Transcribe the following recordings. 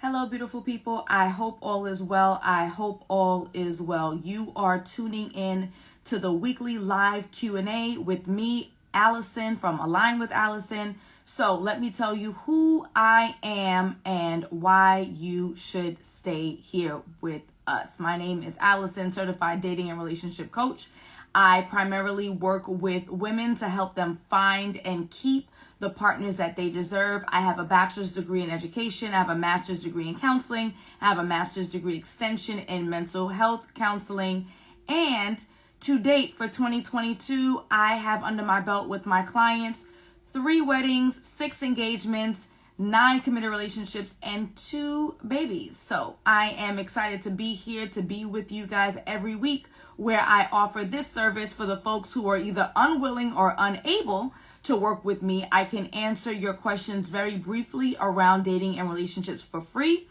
Hello, beautiful people. I hope all is well. I hope all is well. You are tuning in to the weekly live Q&A with me, Alison from Align with Alison. So let me tell you who I am and why you should stay here with us. My name is Alison, certified dating and relationship coach. I primarily work with women to help them find and keep the partners that they deserve. I have a bachelor's degree in education. I have a master's degree in counseling. I have a master's degree extension in mental health counseling. And to date for 2022, I have under my belt with my clients 3 weddings, 6 engagements, 9 committed relationships, and 2 babies. So I am excited to be here to be with you guys every week, where I offer this service for the folks who are either unwilling or unable to work with me. I can answer your questions very briefly around dating and relationships for free.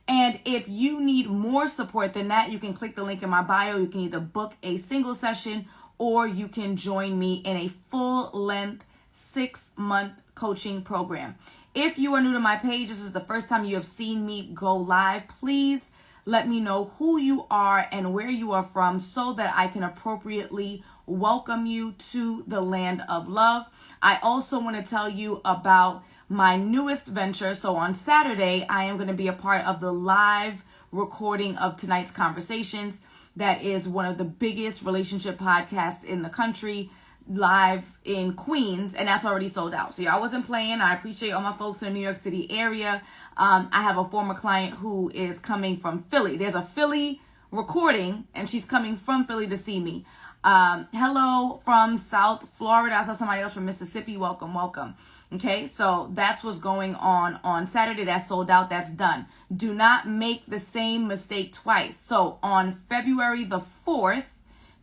And if you need more support than that, you can click the link in my bio. You can either book a single session or you can join me in a full-length 6-month coaching program. If you are new to my page, this is the first time you have seen me go live, please let me know who you are and where you are from so that I can appropriately welcome you to the land of love. I also want to tell you about my newest venture. So on Saturday, I am going to be a part of the live recording of tonight's conversations. That is one of the biggest relationship podcasts in the country, live in Queens, and that's already sold out. So y'all wasn't playing. I appreciate all my folks in the New York City area. I have a former client who is coming from Philly. There's a Philly recording, and she's coming from Philly to see me. Hello from South Florida. I saw somebody else from Mississippi. Welcome, welcome. Okay, so that's what's going on Saturday. That's sold out. That's done. Do not make the same mistake twice. So on February the 4th,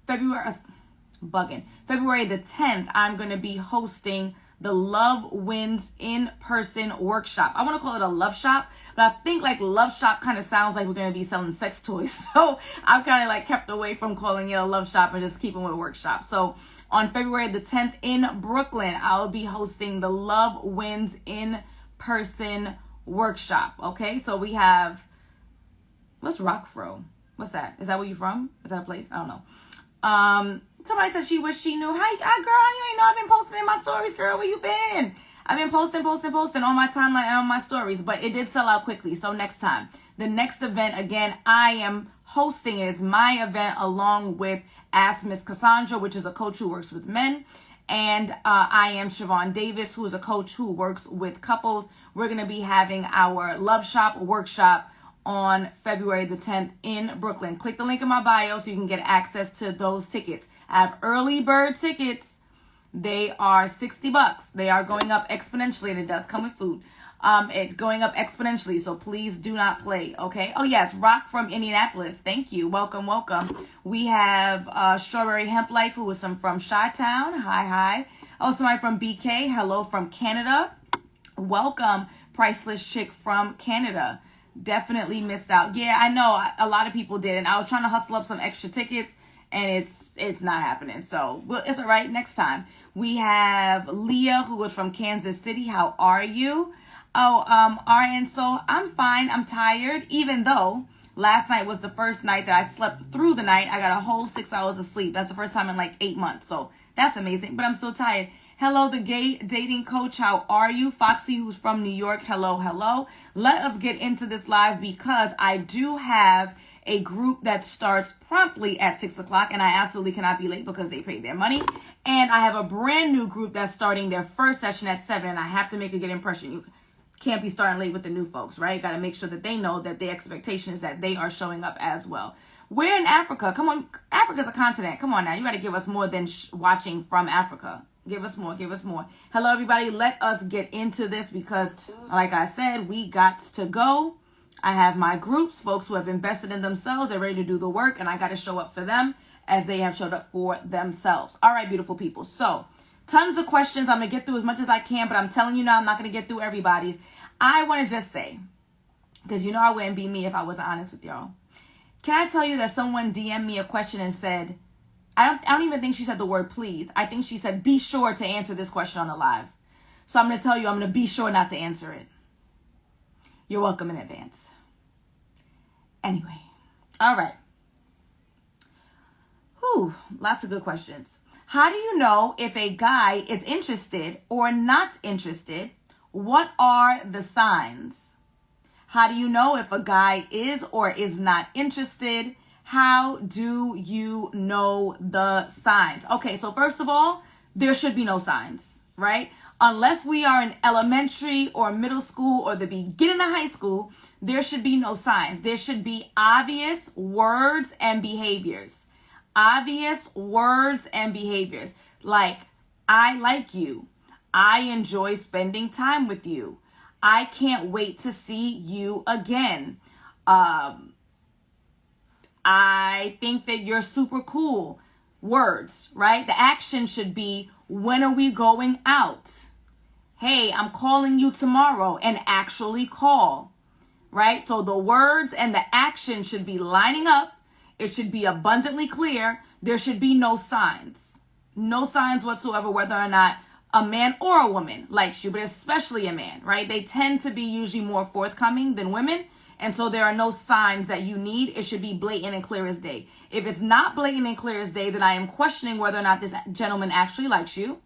February the 10th, I'm going to be hosting the Love Wins in-person workshop. I want to call it a love shop, but I think like love shop kind of sounds like we're going to be selling sex toys. So I've kind of like kept away from calling it a love shop and just keeping with workshop. So on February the 10th in Brooklyn, I'll be hosting the Love Wins in-person workshop. Okay, so we have, what's Rockfro? What's that? Is that where you're from? Is that a place? I don't know. Somebody said she wished she knew. Hi, girl, you ain't know I've been posting in my stories, girl. Where you been? I've been posting on my timeline and on my stories, but it did sell out quickly. So next time, the next event, again, I am hosting is my event along with Ask Miss Cassandra, which is a coach who works with men. And I am Siobhan Davis, who is a coach who works with couples. We're going to be having our Love Shop workshop on February the 10th in Brooklyn. Click the link in my bio so you can get access to those tickets. I have early bird tickets. They are $60. They are going up exponentially, and it does come with food. It's going up exponentially, so please do not play, okay? Oh, yes, Rock from Indianapolis. Thank you. Welcome, welcome. We have Strawberry Hemp Life, who is from Chi-Town. Hi. Oh, somebody from BK. Hello from Canada. Welcome, Priceless Chick from Canada. Definitely missed out. Yeah, I know a lot of people did, and I was trying to hustle up some extra tickets, and it's not happening. So it's all right. Next time. We have Leah, who is from Kansas City. How are you? Oh, RN, so I'm fine. I'm tired, even though last night was the first night that I slept through the night. I got a whole 6 hours of sleep. That's the first time in like 8 months. So that's amazing, but I'm still tired. Hello, the gay dating coach. How are you? Foxy, who's from New York. Hello. Let us get into this live because I do have a group that starts promptly at 6 o'clock, and I absolutely cannot be late because they paid their money. And I have a brand new group that's starting their first session at 7, and I have to make a good impression. You can't be starting late with the new folks, right? Got to make sure that they know that the expectation is that they are showing up as well. We're in Africa. Come on. Africa's a continent. Come on now. You got to give us more than watching from Africa. Give us more. Hello, everybody. Let us get into this because, like I said, we got to go. I have my groups, folks who have invested in themselves. They're ready to do the work, and I got to show up for them as they have showed up for themselves. All right, beautiful people. So, tons of questions. I'm going to get through as much as I can, but I'm telling you now, I'm not going to get through everybody's. I want to just say, because you know I wouldn't be me if I wasn't honest with y'all. Can I tell you that someone DM'd me a question and said, I don't even think she said the word please. I think she said, be sure to answer this question on the live. So I'm going to tell you, I'm going to be sure not to answer it. You're welcome in advance. Anyway, all right. Whew, lots of good questions. How do you know if a guy is interested or not interested? What are the signs? How do you know if a guy is or is not interested? How do you know the signs? Okay, so first of all, there should be no signs, right? Unless we are in elementary or middle school or the beginning of high school, there should be no signs. There should be obvious words and behaviors. Obvious words and behaviors like, I like you. I enjoy spending time with you. I can't wait to see you again. I think that you're super cool. Words, right? The action should be, when are we going out? Hey, I'm calling you tomorrow, and actually call, right? So the words and the action should be lining up. It should be abundantly clear. There should be no signs. No signs whatsoever, whether or not a man or a woman likes you, but especially a man, right? They tend to be usually more forthcoming than women. And so there are no signs that you need. It should be blatant and clear as day. If it's not blatant and clear as day, then I am questioning whether or not this gentleman actually likes you.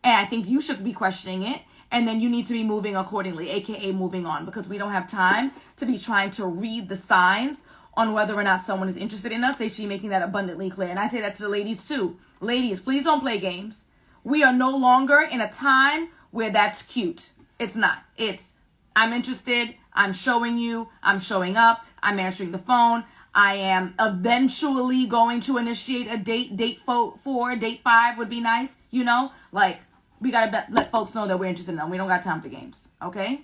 And I think you should be questioning it. And then you need to be moving accordingly, aka moving on, because we don't have time to be trying to read the signs on whether or not someone is interested in us. They should be making that abundantly clear. And I say that to the ladies too. Ladies, please don't play games. We are no longer in a time where that's cute. It's not. It's, I'm interested. I'm showing you. I'm showing up. I'm answering the phone. I am eventually going to initiate a date. Date 4, date 5 would be nice. You know, like, we got to let folks know that we're interested in them. We don't got time for games. Okay?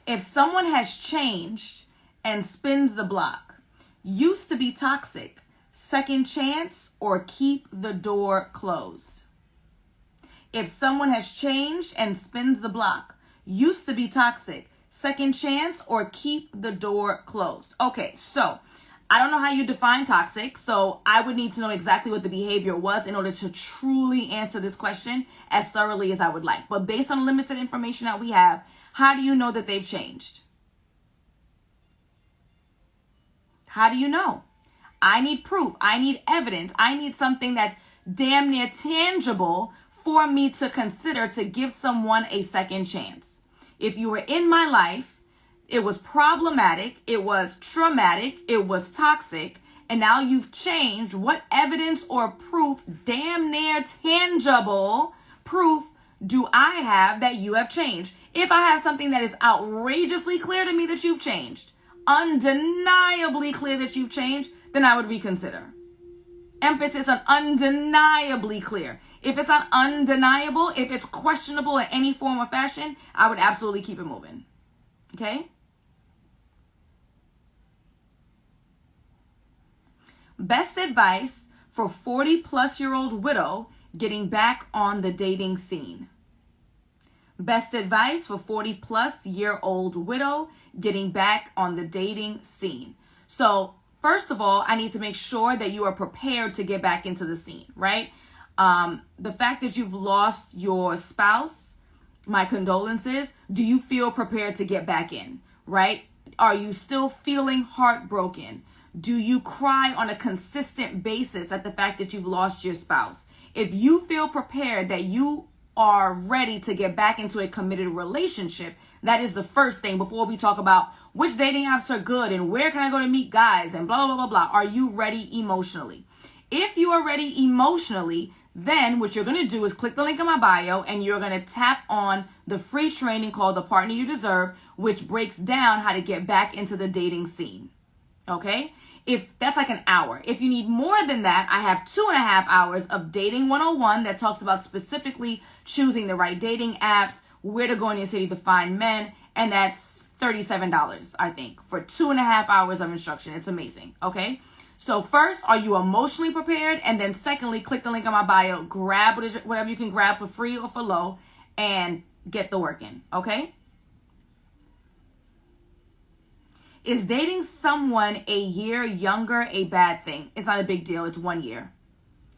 If someone has changed and spins the block, used to be toxic, second chance, or keep the door closed. If someone has changed and spins the block, used to be toxic, second chance, or keep the door closed. Okay, so I don't know how you define toxic, so I would need to know exactly what the behavior was in order to truly answer this question as thoroughly as I would like. But based on limited information that we have, how do you know that they've changed? How do you know? I need proof. I need evidence. I need something that's damn near tangible for me to consider to give someone a second chance. If you were in my life, it was problematic, it was traumatic, it was toxic, and now you've changed, what evidence or proof, damn near tangible proof, do I have that you have changed? If I have something that is outrageously clear to me that you've changed, undeniably clear that you've changed, then I would reconsider. Emphasis on undeniably clear. If it's not undeniable, if it's questionable in any form or fashion, I would absolutely keep it moving. Okay? Best advice for 40-plus-year-old widow getting back on the dating scene. Best advice for 40-plus-year-old widow getting back on the dating scene. So, first of all, I need to make sure that you are prepared to get back into the scene, right? The fact that you've lost your spouse, my condolences. Do you feel prepared to get back in, right? Are you still feeling heartbroken? Do you cry on a consistent basis at the fact that you've lost your spouse? If you feel prepared that you are ready to get back into a committed relationship, that is the first thing before we talk about which dating apps are good and where can I go to meet guys and blah, blah, blah, blah. Are you ready emotionally? If you are ready emotionally, then what you're going to do is click the link in my bio and you're going to tap on the free training called The Partner You Deserve, which breaks down how to get back into the dating scene. Okay? If that's like an hour. If you need more than that, I have 2.5 hours of Dating 101 that talks about specifically choosing the right dating apps, where to go in your city to find men, and that's $37, I think, for 2.5 hours of instruction. It's amazing. Okay? So first, are you emotionally prepared? And then secondly, click the link on my bio, grab whatever you can grab for free or for low, and get the work in. Okay? Is dating someone a year younger a bad thing? It's not a big deal. It's 1 year.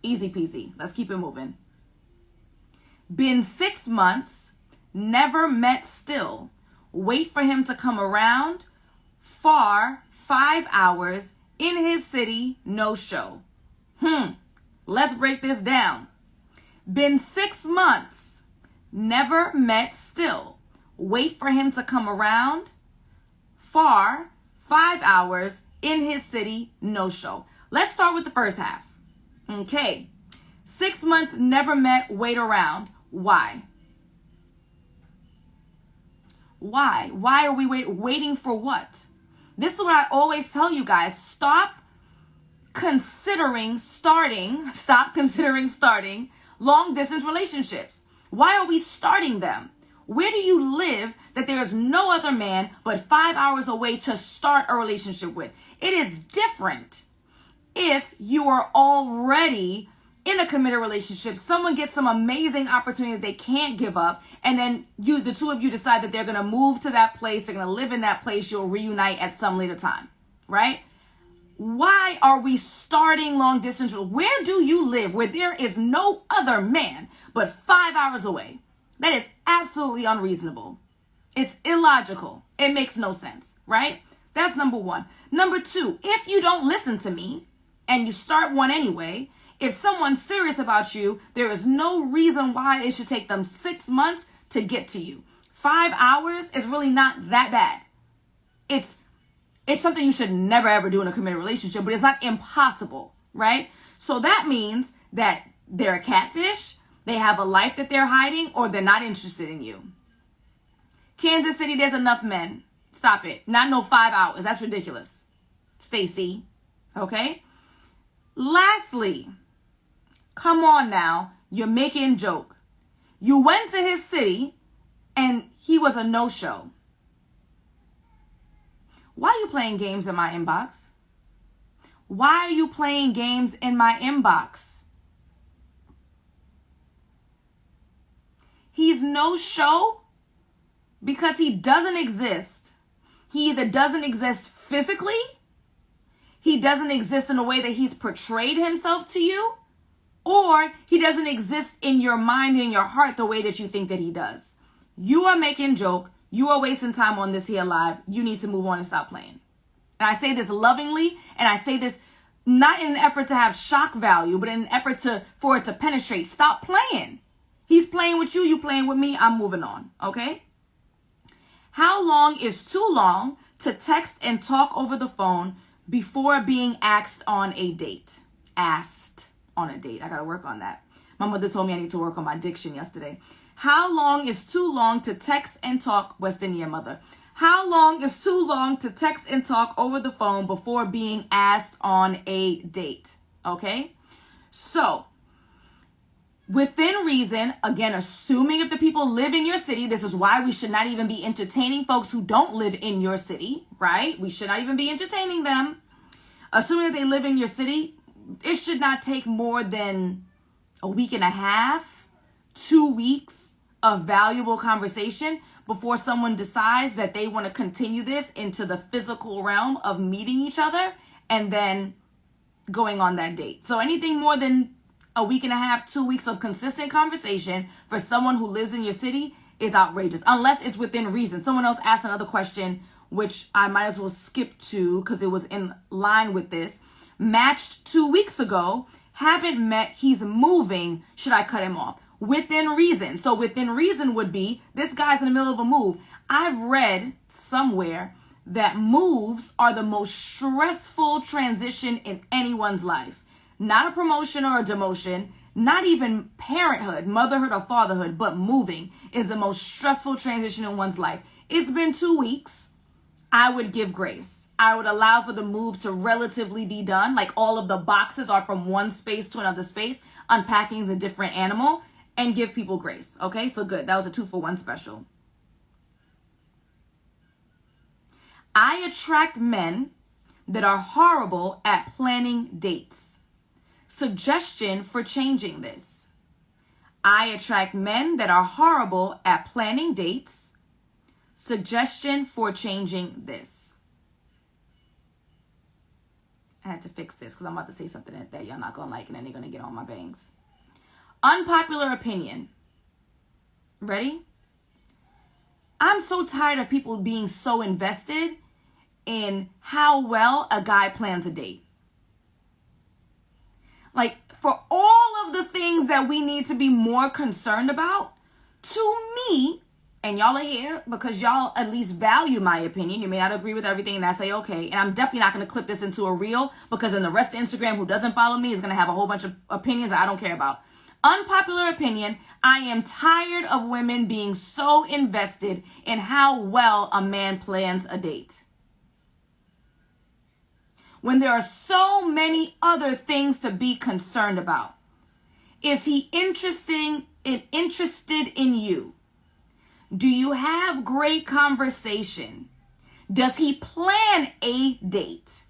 Easy peasy. Let's keep it moving. Been 6 months, never met still. Wait for him to come around. far, 5 hours, in his city, no show. Let's break this down. Been 6 months, never met still. Wait for him to come around. Far, 5 hours, in his city, no show. Let's start with the first half. Okay. 6 months, never met, wait around. Why? Why? Why are we waiting for what? This is what I always tell you guys. Stop considering starting long distance relationships. Why are we starting them? Where do you live that there is no other man but 5 hours away to start a relationship with? It is different if you are already in a committed relationship. Someone gets some amazing opportunity that they can't give up, and then the two of you decide that they're going to move to that place, they're going to live in that place, you'll reunite at some later time, right? Why are we starting long distance? Where do you live where there is no other man but 5 hours away? That is absolutely unreasonable. It's illogical. It makes no sense, right? That's number one. Number two, if you don't listen to me and you start one anyway, if someone's serious about you, there is no reason why it should take them 6 months to get to you. 5 hours is really not that bad. It's something you should never ever do in a committed relationship, but it's not impossible, right? So that means that they're a catfish, they have a life that they're hiding, or they're not interested in you. Kansas City, there's enough men. Stop it. Not no 5 hours. That's ridiculous. Stacy. Okay? Lastly, come on now. You're making joke. You went to his city and he was a no-show. Why are you playing games in my inbox? Why are you playing games in my inbox? He's no show because he doesn't exist. He either doesn't exist physically, he doesn't exist in the way that he's portrayed himself to you, or he doesn't exist in your mind and in your heart the way that you think that he does. You are making joke. You are wasting time on this here live. You need to move on and stop playing. And I say this lovingly, and I say this not in an effort to have shock value, but in an effort for it to penetrate. Stop playing. He's playing with you. You playing with me. I'm moving on. Okay? How long is too long to text and talk over the phone before being asked on a date? Asked on a date. I got to work on that. My mother told me I need to work on my diction yesterday. How long is too long to text and talk, West Indian mother? How long is too long to text and talk over the phone before being asked on a date? Okay? So, within reason, again, assuming if the people live in your city, this is why we should not even be entertaining folks who don't live in your city, right? We should not even be entertaining them. Assuming that they live in your city, it should not take more than a week and a half, 2 weeks of valuable conversation before someone decides that they want to continue this into the physical realm of meeting each other and then going on that date. So anything more than a week and a half, 2 weeks of consistent conversation for someone who lives in your city is outrageous, unless it's within reason. Someone else asked another question, which I might as well skip to because it was in line with this. Matched 2 weeks ago, haven't met, he's moving, should I cut him off? Within reason. So within reason would be, this guy's in the middle of a move. I've read somewhere that moves are the most stressful transition in anyone's life. Not a promotion or a demotion, not even parenthood, motherhood or fatherhood, but moving is the most stressful transition in one's life. It's been 2 weeks. I would give grace. I would allow for the move to relatively be done. Like all of the boxes are from one space to another space. Unpacking is a different animal. And give people grace. Okay, so good. That was a 2-for-1 special. I attract men that are horrible at planning dates. Suggestion for changing this. I attract men that are horrible at planning dates. Suggestion for changing this. I had to fix this because I'm about to say something that y'all not going to like and then they're going to get on my bangs. Unpopular opinion. Ready? I'm so tired of people being so invested in how well a guy plans a date. Like, for all of the things that we need to be more concerned about, to me, and y'all are here because y'all at least value my opinion. You may not agree with everything, and I say okay. And I'm definitely not going to clip this into a reel, because then the rest of Instagram who doesn't follow me is going to have a whole bunch of opinions that I don't care about. Unpopular opinion, I am tired of women being so invested in how well a man plans a date, when there are so many other things to be concerned about. Is he interested in you? Do you have great conversation? Does he plan a date?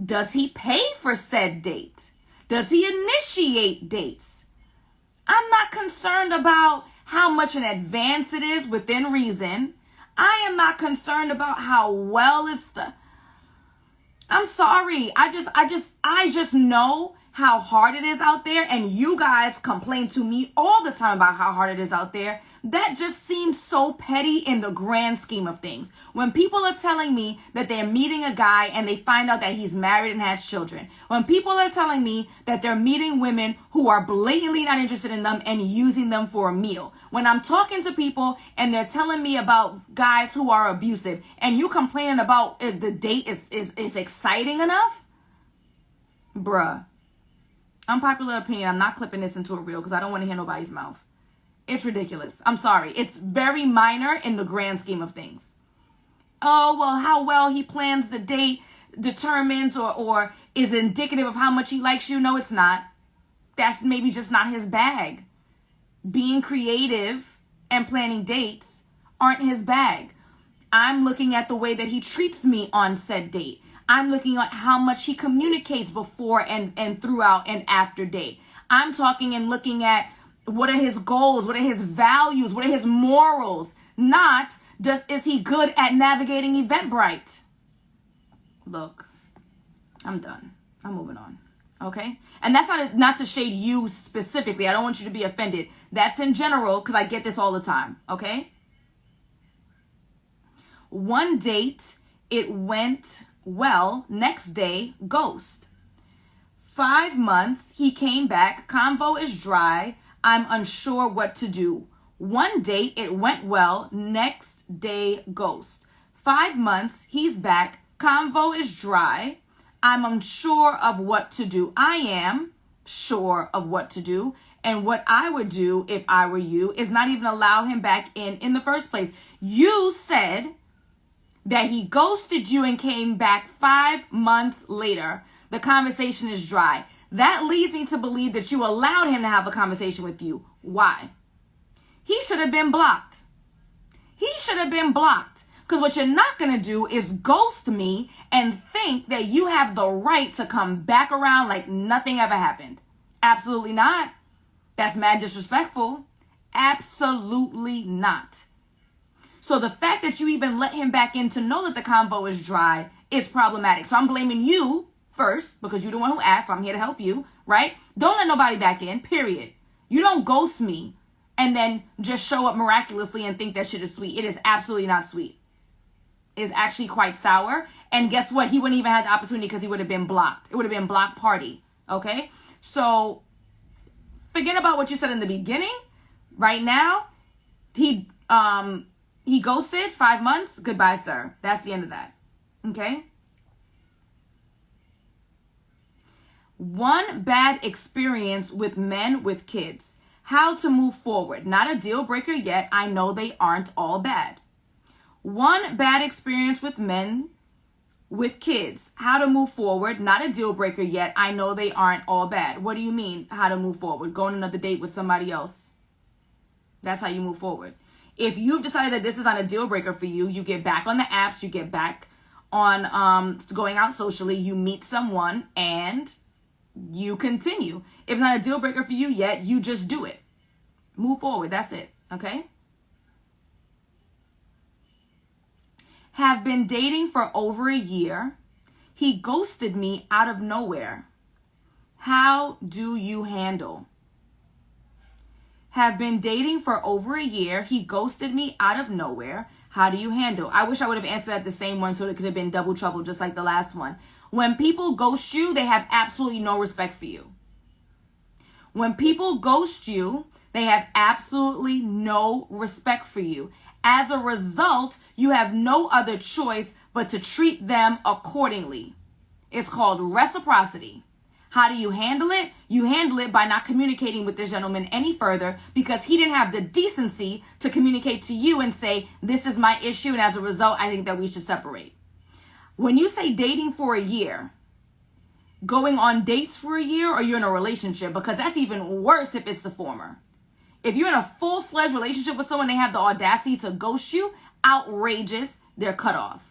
Does he pay for said date? Does he initiate dates? I'm not concerned about how much in advance it is within reason. I am not concerned about how well it's I'm sorry. I just know how hard it is out there, and you guys complain to me all the time about how hard it is out there. That just seems so petty in the grand scheme of things. When people are telling me that they're meeting a guy and they find out that he's married and has children. When people are telling me that they're meeting women who are blatantly not interested in them and using them for a meal. When I'm talking to people and they're telling me about guys who are abusive, and you complaining about if the date is exciting enough. Bruh. Unpopular opinion, I'm not clipping this into a reel because I don't want to hear nobody's mouth. It's ridiculous. I'm sorry. It's very minor in the grand scheme of things. Oh, well, how well he plans the date determines or is indicative of how much he likes you. No, it's not. That's maybe just not his bag. Being creative and planning dates aren't his bag. I'm looking at the way that he treats me on said date. I'm looking at how much he communicates before and throughout and after date. I'm talking and looking at what are his goals, what are his values, what are his morals, not is he good at navigating Eventbrite. Look, I'm done. I'm moving on. Okay? And that's not to shade you specifically. I don't want you to be offended. That's in general, because I get this all the time. Okay? One date, it went well. Next day, ghost. 5 months, he came back. Convo is dry. I'm unsure what to do. One date, it went well. Next day, ghost. 5 months, he's back. Convo is dry. I'm unsure of what to do. I am sure of what to do. And what I would do if I were you is not even allow him back in the first place. You said that he ghosted you and came back 5 months later. The conversation is dry. That leads me to believe that you allowed him to have a conversation with you. Why? He should have been blocked. He should have been blocked. Because what you're not going to do is ghost me and think that you have the right to come back around like nothing ever happened. Absolutely not. That's mad disrespectful. Absolutely not. So the fact that you even let him back in to know that the convo is dry is problematic. So I'm blaming you first because you're the one who asked, so I'm here to help you, right? Don't let nobody back in, period. You don't ghost me and then just show up miraculously and think that shit is sweet. It is absolutely not sweet. It is actually quite sour. And guess what? He wouldn't even have the opportunity because he would have been blocked. It would have been block party, okay? So forget about what you said in the beginning. Right now, he ghosted 5 months. Goodbye, sir. That's the end of that, okay? One bad experience with men with kids. How to move forward. Not a deal breaker yet. I know they aren't all bad. One bad experience with men with kids. How to move forward. Not a deal breaker yet. I know they aren't all bad. What do you mean, how to move forward? Go on another date with somebody else. That's how you move forward. If you've decided that this is not a deal breaker for you, you get back on the apps, you get back on going out socially, you meet someone, and you continue. If it's not a deal breaker for you yet, you just do it. Move forward. That's it. Okay? Have been dating for over a year. He ghosted me out of nowhere. How do you handle? Have been dating for over a year. He ghosted me out of nowhere. How do you handle? I wish I would have answered that the same one so it could have been double trouble just like the last one. When people ghost you, they have absolutely no respect for you. When people ghost you, they have absolutely no respect for you. As a result, you have no other choice but to treat them accordingly. It's called reciprocity. How do you handle it? You handle it by not communicating with this gentleman any further because he didn't have the decency to communicate to you and say, this is my issue, and as a result, I think that we should separate. When you say dating for a year, going on dates for a year, or you're in a relationship, because that's even worse if it's the former. If you're in a full-fledged relationship with someone, they have the audacity to ghost you, outrageous, they're cut off.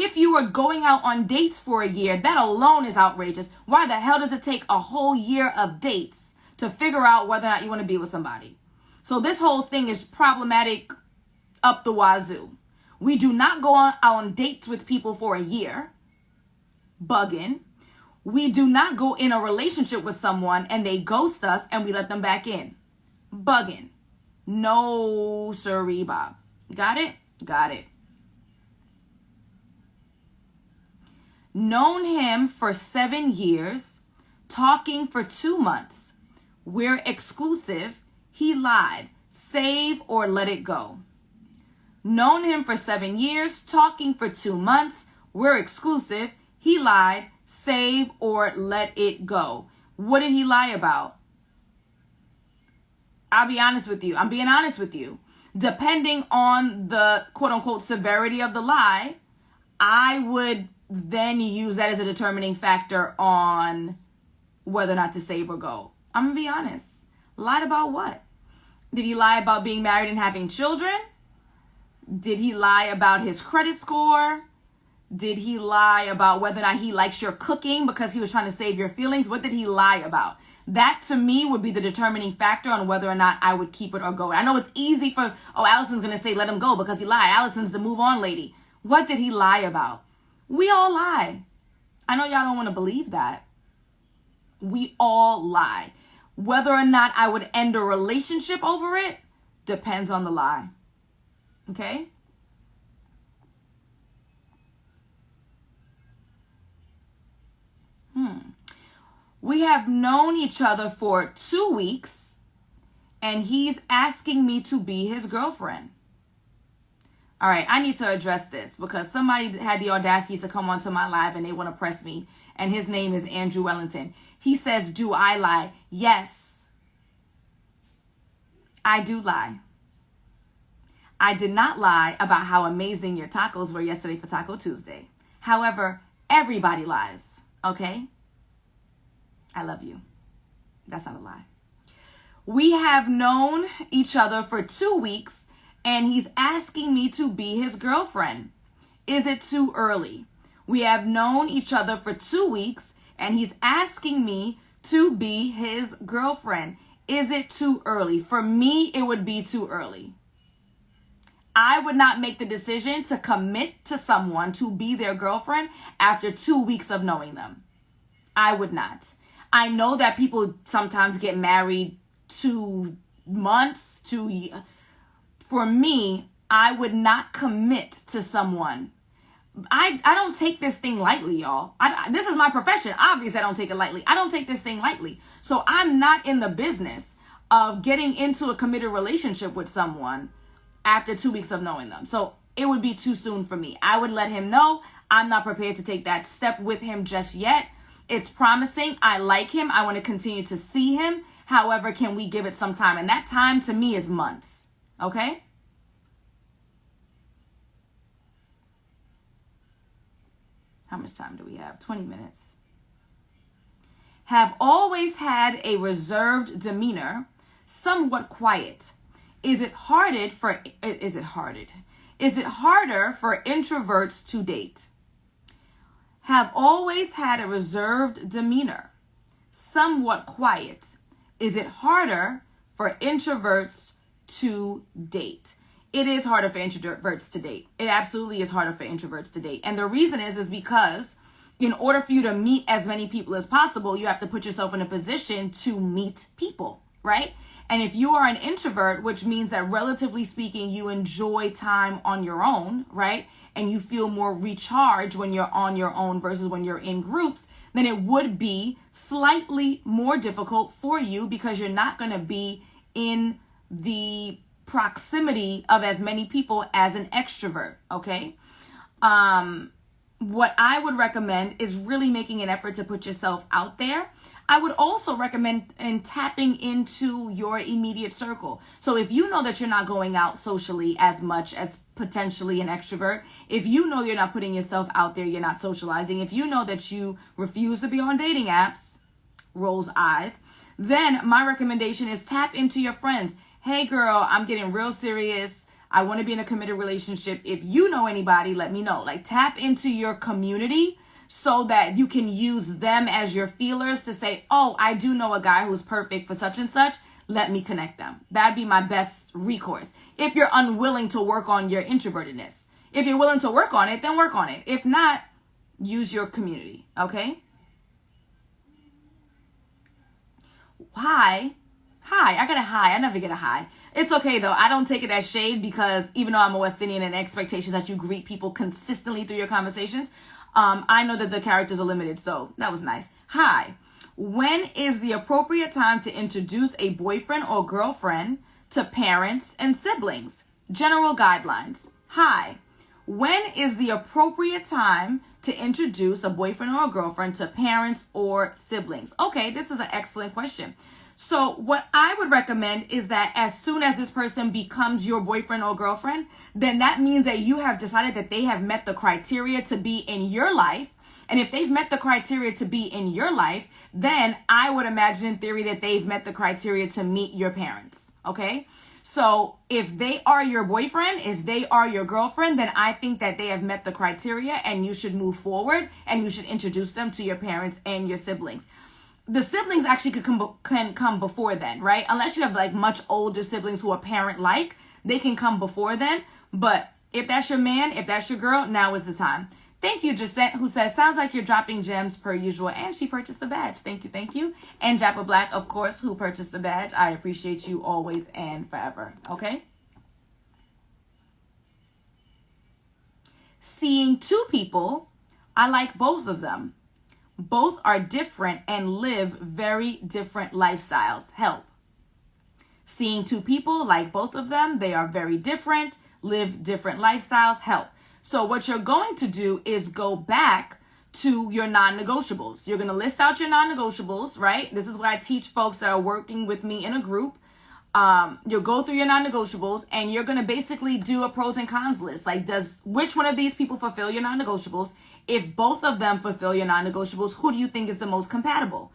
If you were going out on dates for a year, that alone is outrageous. Why the hell does it take a whole year of dates to figure out whether or not you want to be with somebody? So this whole thing is problematic up the wazoo. We do not go on dates with people for a year. Bugging. We do not go in a relationship with someone and they ghost us and we let them back in. Bugging. No, sirree, Bob. Got it? Got it. Known him for 7 years, talking for 2 months. We're exclusive. He lied. Save or let it go. Known him for 7 years, talking for 2 months. We're exclusive. He lied. Save or let it go. What did he lie about? I'll be honest with you. I'm being honest with you. Depending on the quote unquote severity of the lie, I would then use that as a determining factor on whether or not to save or go. I'm going to be honest. Lied about what? Did he lie about being married and having children? Did he lie about his credit score? Did he lie about whether or not he likes your cooking because he was trying to save your feelings? What did he lie about? That to me would be the determining factor on whether or not I would keep it or go. I know it's easy for, Allison's going to say let him go because he lied. Allison's the move on lady. What did he lie about? We all lie. I know y'all don't want to believe that. We all lie. Whether or not I would end a relationship over it depends on the lie. Okay? We have known each other for 2 weeks, and he's asking me to be his girlfriend. All right, I need to address this because somebody had the audacity to come onto my live and they want to press me, and his name is Andrew Wellington. He says, do I lie? Yes, I do lie. I did not lie about how amazing your tacos were yesterday for Taco Tuesday. However, everybody lies, okay? I love you. That's not a lie. We have known each other for 2 weeks, and he's asking me to be his girlfriend. Is it too early? We have known each other for 2 weeks, and he's asking me to be his girlfriend. Is it too early? For me, it would be too early. I would not make the decision to commit to someone to be their girlfriend after 2 weeks of knowing them. I would not. I know that people sometimes get married 2 months, 2 years. For me, I would not commit to someone. I don't take this thing lightly, y'all. This is my profession. Obviously, I don't take it lightly. I don't take this thing lightly. So I'm not in the business of getting into a committed relationship with someone after 2 weeks of knowing them. So it would be too soon for me. I would let him know I'm not prepared to take that step with him just yet. It's promising. I like him. I want to continue to see him. However, can we give it some time? And that time to me is months. Okay? How much time do we have? 20 minutes. Have always had a reserved demeanor, somewhat quiet. Is it harder for introverts to date? Have always had a reserved demeanor, somewhat quiet. Is it harder for introverts to date? It is harder for introverts to date. It absolutely is harder for introverts to date. And the reason is because in order for you to meet as many people as possible, you have to put yourself in a position to meet people, right? And if you are an introvert, which means that relatively speaking, you enjoy time on your own, right? And you feel more recharged when you're on your own versus when you're in groups, then it would be slightly more difficult for you because you're not going to be in the proximity of as many people as an extrovert, okay? What I would recommend is really making an effort to put yourself out there. I would also recommend tapping into your immediate circle. So if you know that you're not going out socially as much as potentially an extrovert, if you know you're not putting yourself out there, you're not socializing, if you know that you refuse to be on dating apps, rolls eyes, then my recommendation is tap into your friends. Hey girl, I'm getting real serious. I want to be in a committed relationship. If you know anybody, let me know. Like, tap into your community so that you can use them as your feelers to say, oh, I do know a guy who's perfect for such and such. Let me connect them. That'd be my best recourse. If you're unwilling to work on your introvertedness. If you're willing to work on it, then work on it. If not, use your community, okay? Hi, I got a hi. I never get a hi. It's okay though. I don't take it as shade because even though I'm a West Indian and expectation that you greet people consistently through your conversations, I know that the characters are limited, so that was nice. Hi, when is the appropriate time to introduce a boyfriend or girlfriend to parents and siblings? General guidelines. Hi, when is the appropriate time to introduce a boyfriend or a girlfriend to parents or siblings? Okay, this is an excellent question. So what I would recommend is that as soon as this person becomes your boyfriend or girlfriend, then that means that you have decided that they have met the criteria to be in your life. And if they've met the criteria to be in your life, then I would imagine in theory that they've met the criteria to meet your parents. Okay? So if they are your boyfriend, if they are your girlfriend, then I think that they have met the criteria and you should move forward and you should introduce them to your parents and your siblings. The siblings actually can come before then, right? Unless you have like much older siblings who are parent-like, they can come before then. But if that's your man, if that's your girl, now is the time. Thank you, Jacette, who says, sounds like you're dropping gems per usual. And she purchased a badge. Thank you, thank you. And Jappa Black, of course, who purchased the badge. I appreciate you always and forever, okay? Seeing two people, I like both of them. Both are different and live very different lifestyles. Help. Seeing two people, like both of them, they are very different, live different lifestyles. Help. So what you're going to do is go back to your non-negotiables. You're going to list out your non-negotiables, right? This is what I teach folks that are working with me in a group. You'll go through your non-negotiables and you're going to basically do a pros and cons list. Like, which one of these people fulfill your non-negotiables? If both of them fulfill your non-negotiables, who do you think is the most compatible?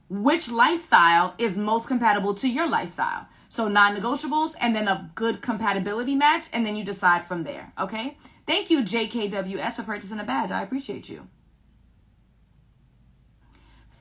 Which lifestyle is most compatible to your lifestyle? So non-negotiables and then a good compatibility match, and then you decide from there, okay? Thank you, JKWS, for purchasing a badge. I appreciate you.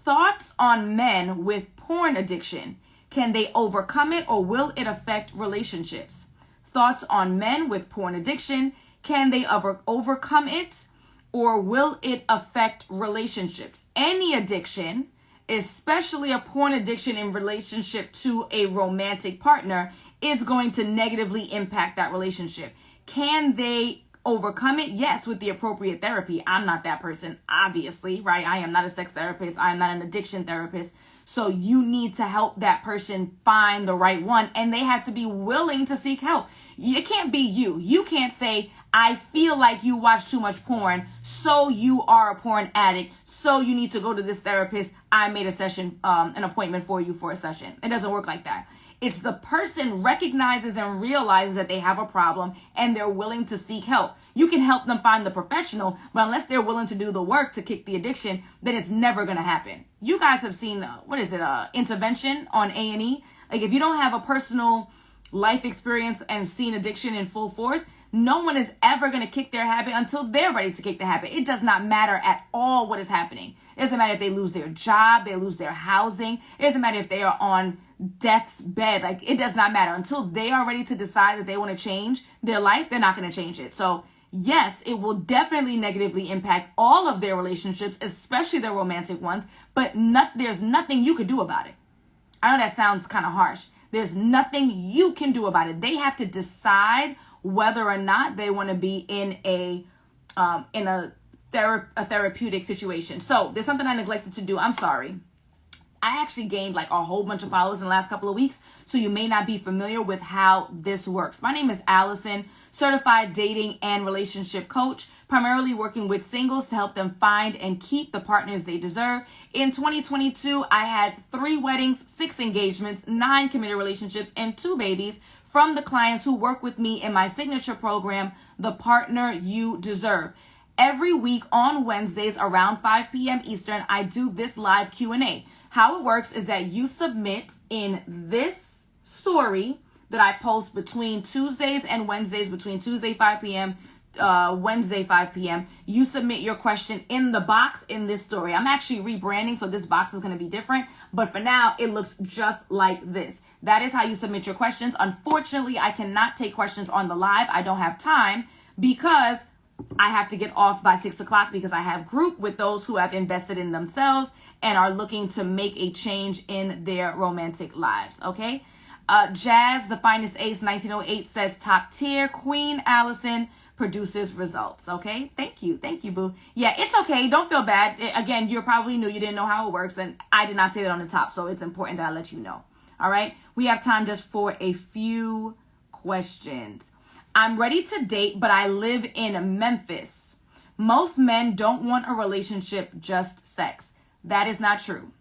Thoughts on men with porn addiction. Can they overcome it or will it affect relationships? Thoughts on men with porn addiction. Can they overcome it or will it affect relationships? Any addiction, especially a porn addiction in relationship to a romantic partner, is going to negatively impact that relationship. Can they overcome it? Yes, with the appropriate therapy. I'm not that person, obviously, right? I am not a sex therapist. I am not an addiction therapist. So you need to help that person find the right one, and they have to be willing to seek help. It can't be you. You can't say, I feel like you watch too much porn, so you are a porn addict, so you need to go to this therapist. I made a session, an appointment for you for a session. It doesn't work like that. It's the person recognizes and realizes that they have a problem and they're willing to seek help. You can help them find the professional, but unless they're willing to do the work to kick the addiction, then it's never going to happen. You guys have seen, intervention on A&E. Like, if you don't have a personal life experience and seen addiction in full force, no one is ever going to kick their habit until they're ready to kick the habit. It does not matter at all what is happening. It doesn't matter if they lose their job, they lose their housing. It doesn't matter if they are on death's bed. Like, it does not matter. Until they are ready to decide that they want to change their life, they're not going to change it. So yes, it will definitely negatively impact all of their relationships, especially their romantic ones, but there's nothing you could do about it. I know that sounds kind of harsh. There's nothing you can do about it. They have to decide whether or not they want to be in a therapeutic situation. So there's something I neglected to do. I'm sorry. I actually gained like a whole bunch of followers in the last couple of weeks, so you may not be familiar with how this works. My name is Alison, certified dating and relationship coach, primarily working with singles to help them find and keep the partners they deserve. In 2022, I had 3 weddings, 6 engagements, 9 committed relationships, and 2 babies from the clients who work with me in my signature program, The Partner You Deserve. Every week on Wednesdays around 5 p.m. Eastern, I do this live Q&A. How it works is that you submit in this story that I post between Tuesdays and Wednesdays, between Tuesday 5 p.m., Wednesday 5 p.m. You submit your question in the box in this story. I'm actually rebranding, so this box is going to be different. But for now, it looks just like this. That is how you submit your questions. Unfortunately, I cannot take questions on the live. I don't have time because I have to get off by 6 o'clock because I have group with those who have invested in themselves and are looking to make a change in their romantic lives, okay? Jazz, the finest ace, 1908 says top tier. Queen Alison produces results, okay? Thank you, boo. Yeah, it's okay. Don't feel bad. Again, you're probably new. You didn't know how it works, and I did not say that on the top, so it's important that I let you know, all right? We have time just for a few questions. I'm ready to date, but I live in Memphis. Most men don't want a relationship, just sex. That is not true.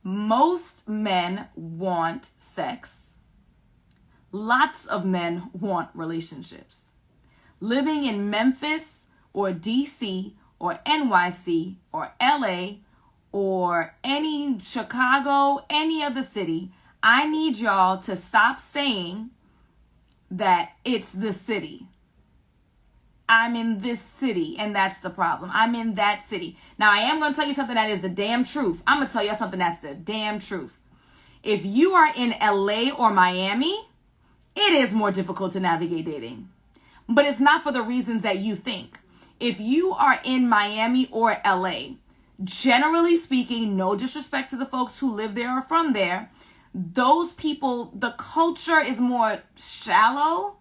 Most men want sex. Lots of men want relationships. Living in Memphis or DC or NYC or LA or any Chicago, any other city, I need y'all to stop saying that it's the city. I'm in this city, and that's the problem. I'm in that city. Now, I am going to tell you something that is the damn truth. I'm going to tell you something that's the damn truth. If you are in LA or Miami, it is more difficult to navigate dating. But it's not for the reasons that you think. If you are in Miami or LA, generally speaking, no disrespect to the folks who live there or from there, those people, the culture is more shallow.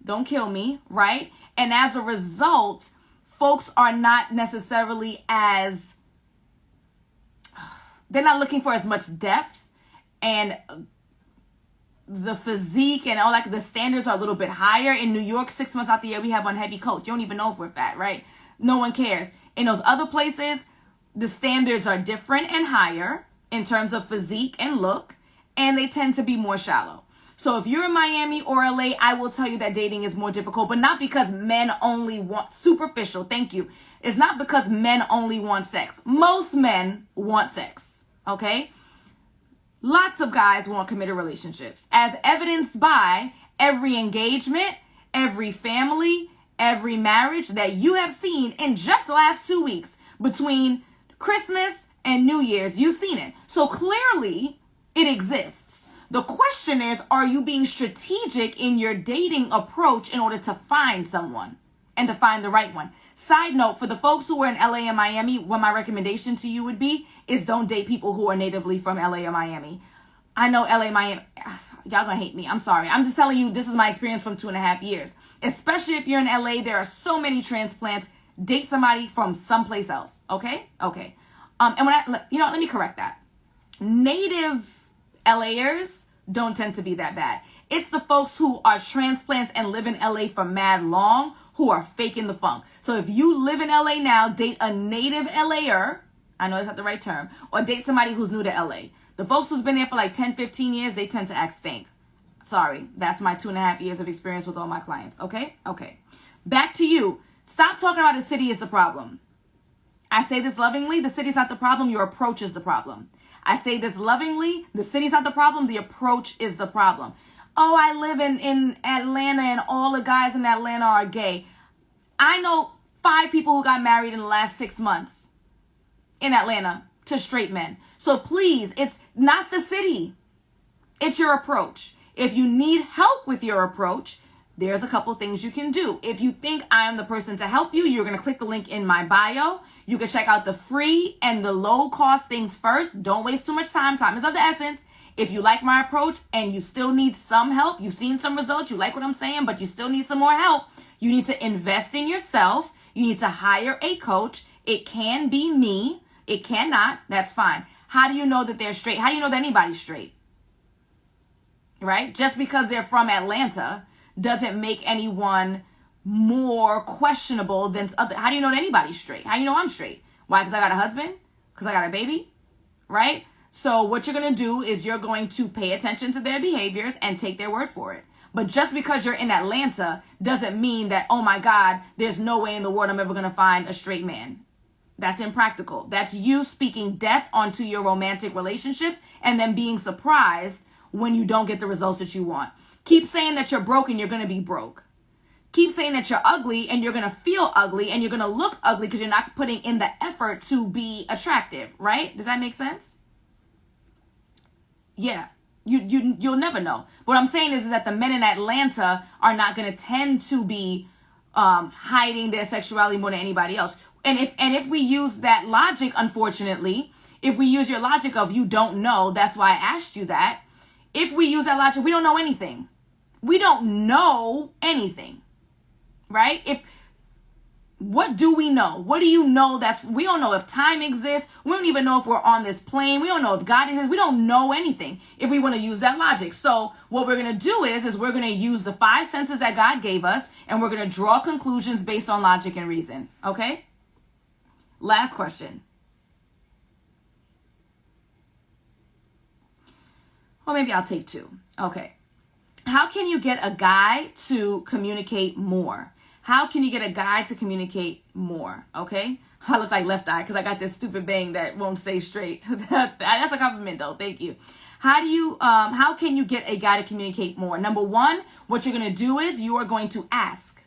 Don't kill me, right? And as a result, folks are not necessarily they're not looking for as much depth, and the physique and all that, the standards are a little bit higher. In New York, 6 months out the year, we have on heavy coats. You don't even know if we're fat, right? No one cares. In those other places, the standards are different and higher in terms of physique and look, and they tend to be more shallow. So if you're in Miami or LA, I will tell you that dating is more difficult, but not because men only want superficial. Thank you. It's not because men only want sex. Most men want sex, okay? Lots of guys want committed relationships, as evidenced by every engagement, every family, every marriage that you have seen in just the last 2 weeks between Christmas and New Year's. You've seen it. So clearly it exists. The question is, are you being strategic in your dating approach in order to find someone and to find the right one? Side note, for the folks who are in LA and Miami, what my recommendation to you would be is don't date people who are natively from LA or Miami. I know LA, Miami, y'all gonna hate me. I'm sorry. I'm just telling you, this is my experience from 2.5 years. Especially if you're in LA, there are so many transplants. Date somebody from someplace else, okay? Okay. And let me correct that. Native LAers don't tend to be that bad. It's the folks who are transplants and live in LA for mad long who are faking the funk. So if you live in LA now, date a native LAer, I know that's not the right term, or date somebody who's new to LA. The folks who's been there for like 10, 15 years, they tend to act stink. Sorry, that's my 2.5 years of experience with all my clients, okay? Okay. Back to you. Stop talking about the city is the problem. I say this lovingly, the city's not the problem, your approach is the problem. I say this lovingly, the city's not the problem, the approach is the problem. Oh, I live in Atlanta and all the guys in Atlanta are gay. I know 5 people who got married in the last 6 months in Atlanta to straight men. So please, it's not the city. It's your approach. If you need help with your approach, there's a couple things you can do. If you think I am the person to help you, you're going to click the link in my bio. You can check out the free and the low cost things first. Don't waste too much time. Time is of the essence. If you like my approach and you still need some help, you've seen some results, you like what I'm saying, but you still need some more help, you need to invest in yourself. You need to hire a coach. It can be me. It cannot. That's fine. How do you know that they're straight? How do you know that anybody's straight? Right? Just because they're from Atlanta doesn't make anyone more questionable than other. How do you know that anybody's straight? How do you know I'm straight? Why? Because I got a husband? Because I got a baby? Right? So what you're going to do is you're going to pay attention to their behaviors and take their word for it. But just because you're in Atlanta doesn't mean that, oh my God, there's no way in the world I'm ever going to find a straight man. That's impractical. That's you speaking death onto your romantic relationships and then being surprised when you don't get the results that you want. Keep saying that you're broke and you're going to be broke. Keep saying that you're ugly and you're going to feel ugly and you're going to look ugly because you're not putting in the effort to be attractive, right? Does that make sense? Yeah. You'll never know. What I'm saying is that the men in Atlanta are not going to tend to be hiding their sexuality more than anybody else. And if we use that logic, unfortunately, if we use your logic of you don't know, that's why I asked you that. If we use that logic, we don't know anything. We don't know anything, right? What do we know? What do you know? We don't know if time exists. We don't even know if we're on this plane. We don't know if God exists. We don't know anything if we want to use that logic. So what we're going to do is we're going to use the 5 senses that God gave us, and we're going to draw conclusions based on logic and reason. Okay? Last question. Or maybe I'll take 2. Okay. How can you get a guy to communicate more? How can you get a guy to communicate more? Okay. I look like Left Eye because I got this stupid bang that won't stay straight. That's a compliment though. Thank you. How can you get a guy to communicate more? Number 1, what you're going to do is you are going to ask,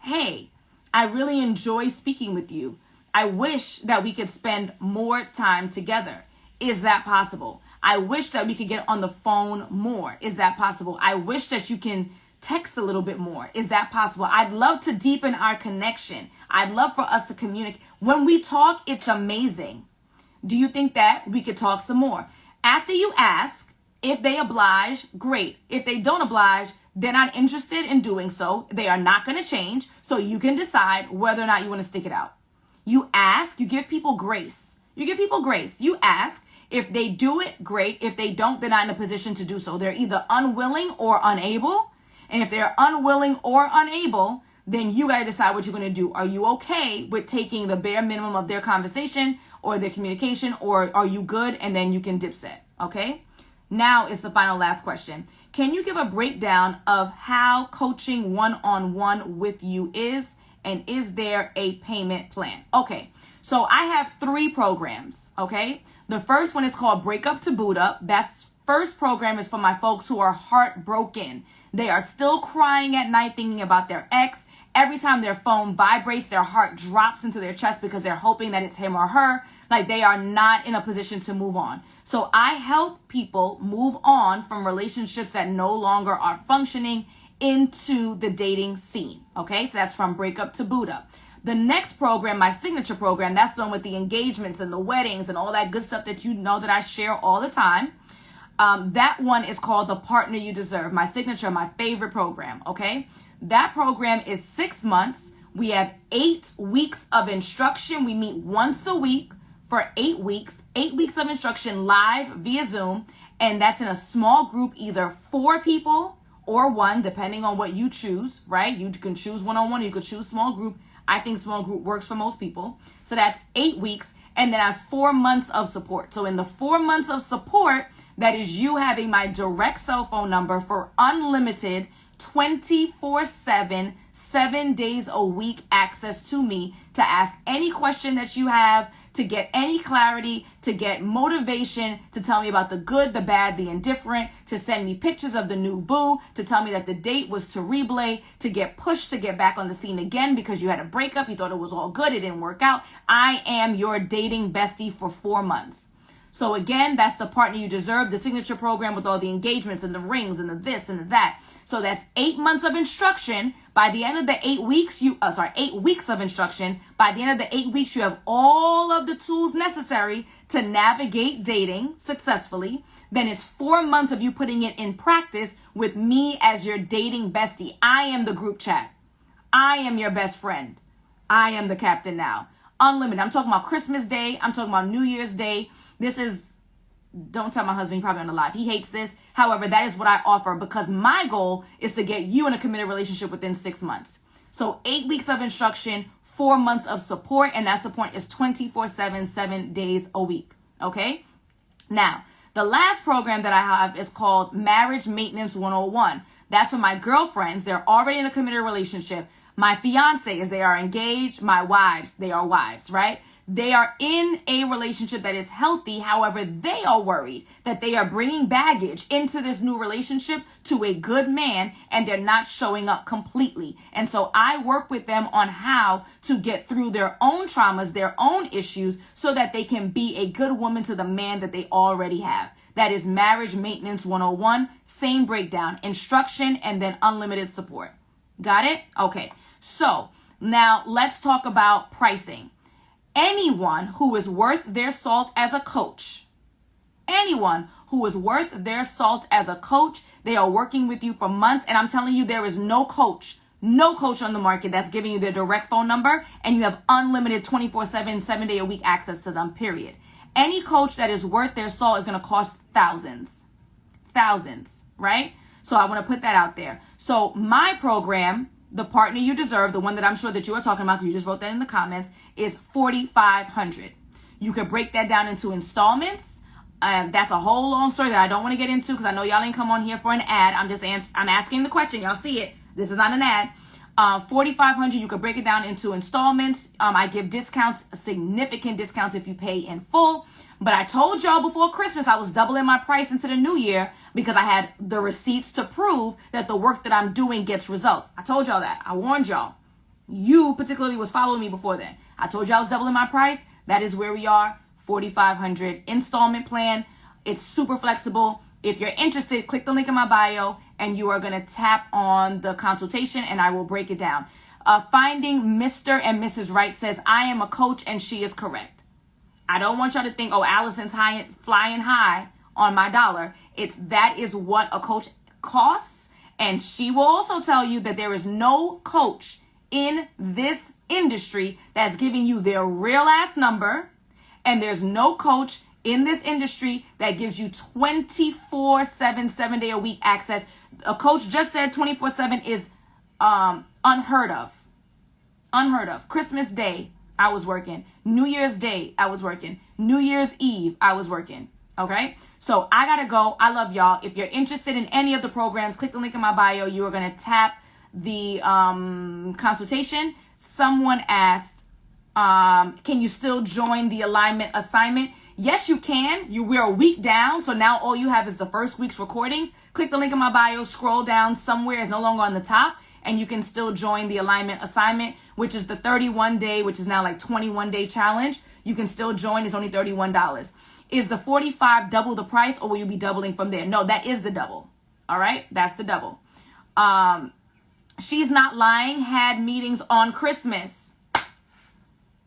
hey, I really enjoy speaking with you. I wish that we could spend more time together. Is that possible? I wish that we could get on the phone more. Is that possible? I wish that you can text a little bit more. Is that possible? I'd love to deepen our connection. I'd love for us to communicate. When we talk, it's amazing. Do you think that we could talk some more? After you ask, if they oblige, great. If they don't oblige, they're not interested in doing so. They are not going to change. So you can decide whether or not you want to stick it out. You ask, you give people grace. You give people grace. You ask. If they do it, great. If they don't, they're not in a position to do so. They're either unwilling or unable. And if they're unwilling or unable, then you got to decide what you're going to do. Are you okay with taking the bare minimum of their conversation or their communication, or are you good? And then you can dipset. Okay. Now is the final last question. Can you give a breakdown of how coaching one-on-one with you is, and is there a payment plan? Okay. So I have 3 programs. Okay. The first one is called Break Up to Boot Up. That first program is for my folks who are heartbroken. They are still crying at night thinking about their ex. Every time their phone vibrates, their heart drops into their chest because they're hoping that it's him or her. Like they are not in a position to move on. So I help people move on from relationships that no longer are functioning into the dating scene. Okay, so that's from Break Up to Boot Up. The next program, my signature program, that's the one with the engagements and the weddings and all that good stuff that you know that I share all the time. That one is called The Partner You Deserve, my signature, my favorite program, okay? That program is 6 months. We have 8 weeks of instruction. We meet once a week for 8 weeks, 8 weeks of instruction live via Zoom. And that's in a small group, either 4 people or 1, depending on what you choose, right? You can choose one-on-one, you could choose small group. I think small group works for most people. So that's 8 weeks. And then I have 4 months of support. So in the 4 months of support, that is you having my direct cell phone number for unlimited 24/7, 7 days a week access to me to ask any question that you have, to get any clarity, to get motivation, to tell me about the good, the bad, the indifferent, to send me pictures of the new boo, to tell me that the date was terrible, to get pushed to get back on the scene again because you had a breakup, you thought it was all good, it didn't work out. I am your dating bestie for 4 months. So again, that's the partner you deserve, the signature program with all the engagements and the rings and the this and the that. So that's 8 months of instruction. By the end of the 8 weeks, 8 weeks of instruction. By the end of the 8 weeks, you have all of the tools necessary to navigate dating successfully. Then it's 4 months of you putting it in practice with me as your dating bestie. I am the group chat. I am your best friend. I am the captain now. Unlimited. I'm talking about Christmas Day. I'm talking about New Year's Day. This is, don't tell my husband, he's probably on the live. He hates this. However, that is what I offer because my goal is to get you in a committed relationship within 6 months. So 8 weeks of instruction, 4 months of support, and that support is 24/7, 7 days a week. Okay? Now, the last program that I have is called Marriage Maintenance 101. That's for my girlfriends. They're already in a committed relationship. My fiancés, they are engaged. My wives, they are wives, right? They are in a relationship that is healthy. However, they are worried that they are bringing baggage into this new relationship to a good man and they're not showing up completely. And so I work with them on how to get through their own traumas, their own issues, so that they can be a good woman to the man that they already have. That is Marriage Maintenance 101, same breakdown, instruction, and then unlimited support. Got it? Okay. So now let's talk about pricing. Anyone who is worth their salt as a coach, they are working with you for months. And I'm telling you, there is no coach on the market that's giving you their direct phone number and you have unlimited 24/7, 7-day-a-week access to them, period. Any coach that is worth their salt is going to cost thousands, right? So I want to put that out there. So my program, the partner you deserve, the one that I'm sure that you are talking about because you just wrote that in the comments, is $4,500. You could break that down into installments. That's a whole long story that I don't want to get into because I know y'all ain't come on here for an ad. I'm asking the question. Y'all see it. This is not an ad. $4,500. You could break it down into installments. I give discounts, significant discounts if you pay in full. But I told y'all before Christmas I was doubling my price into the new year because I had the receipts to prove that the work that I'm doing gets results. I told y'all that. I warned y'all. You particularly was following me before then. I told you I was doubling my price. That is where we are. $4,500 installment plan. It's super flexible. If you're interested, click the link in my bio and you are going to tap on the consultation and I will break it down. Finding Mr. and Mrs. Right says, I am a coach and she is correct. I don't want y'all to think, oh, Allison's flying high on my dollar. That is what a coach costs. And she will also tell you that there is no coach in this industry that's giving you their real ass number. And there's no coach in this industry that gives you 24/7, 7-day-a-week access. A coach just said 24/7 is unheard of. Unheard of. Christmas Day, I was working. New Year's Day, I was working. New Year's Eve, I was working. Okay? So I gotta go. I love y'all. If you're interested in any of the programs, click the link in my bio. You are gonna tap the consultation. Someone asked, can you still join the alignment assignment? Yes, you can. We're a week down, so now all you have is the first week's recordings. Click the link in my bio, scroll down somewhere, it's no longer on the top, and you can still join the alignment assignment, which is the 31-day, which is now like 21-day challenge. You can still join. It's only $31. Is the $45 double the price, or will you be doubling from there? No, that is the double. All right, that's the double. She's Not Lying had meetings on Christmas.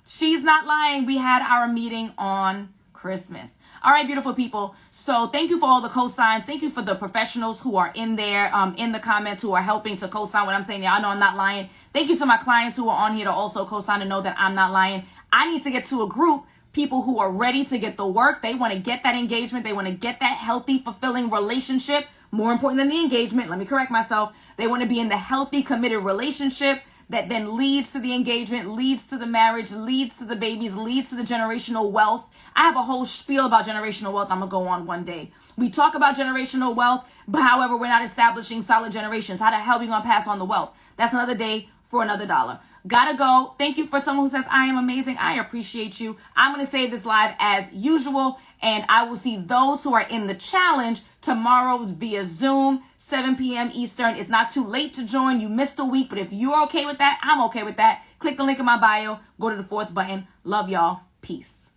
She's not lying. We had our meeting on Christmas. All right, beautiful people. So thank you for all the cosigns. Thank you for the professionals who are in there, in the comments, who are helping to cosign what I'm saying. Yeah, I know I'm not lying. Thank you to my clients who are on here to also cosign and know that I'm not lying. I need to get to a group, people who are ready to get the work. They want to get that engagement. They want to get that healthy, fulfilling relationship. More important than the engagement. Let me correct myself. They want to be in the healthy, committed relationship that then leads to the engagement, leads to the marriage, leads to the babies, leads to the generational wealth. I have a whole spiel about generational wealth I'm going to go on one day. We talk about generational wealth, but however, we're not establishing solid generations. How the hell are we going to pass on the wealth? That's another day for another dollar. Gotta go. Thank you for someone who says, I am amazing. I appreciate you. I'm going to save this live as usual, and I will see those who are in the challenge tomorrow via Zoom, 7 p.m. Eastern. It's not too late to join. You missed a week, but if you're okay with that, I'm okay with that. Click the link in my bio. Go to the 4th button. Love y'all. Peace.